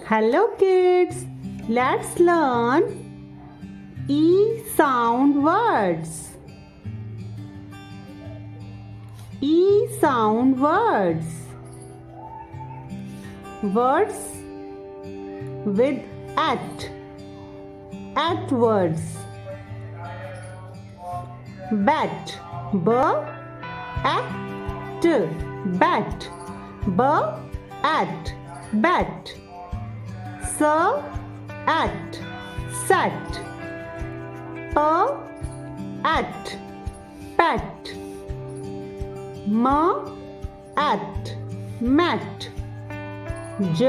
Hello kids, let's learn E sound words. E sound words. Words with at words. Bat, b at, bat, b at, bat. At, sat, p at, pat, m at, mat, j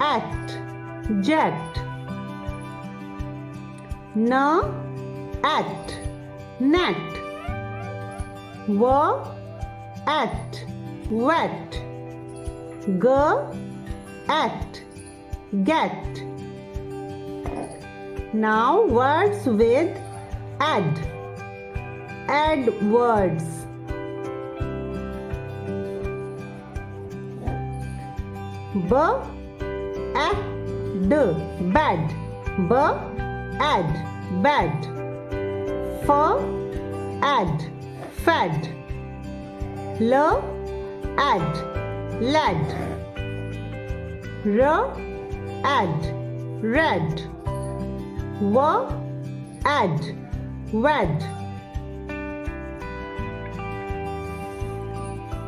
at, jet, n at, net, w at, wet, g at, get. Now words with add. Add words. B add, bed, b add, bed. F add, fed. L add, led. R add, red. W add, wed.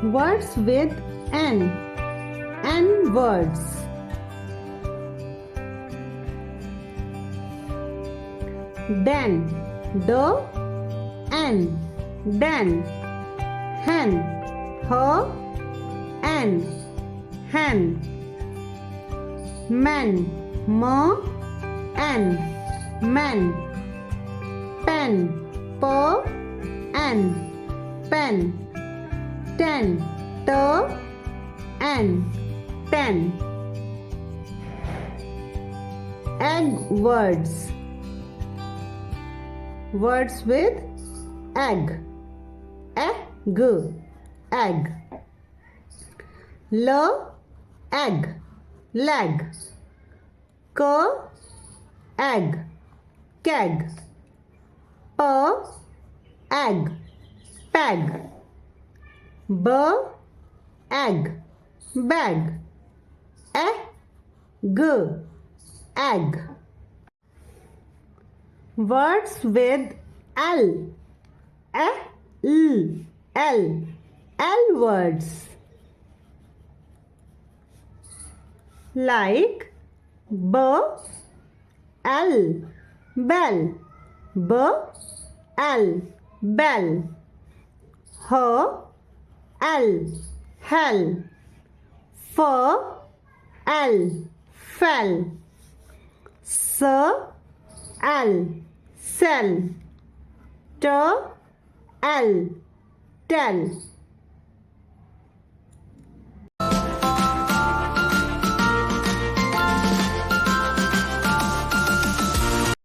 Words with N. N words. Den, N, den. Hen, N, hen. Men, N, men. Pen, N, pen. Ten, N, ten. Egg words. Words with egg. Egg, egg. Egg, leg. Egg, keg. Egg, peg. Egg, bag. Egg. Words with L. L words. Like bell, bell. Bell. Hell, hell. Fell. Cell, cell. Tell,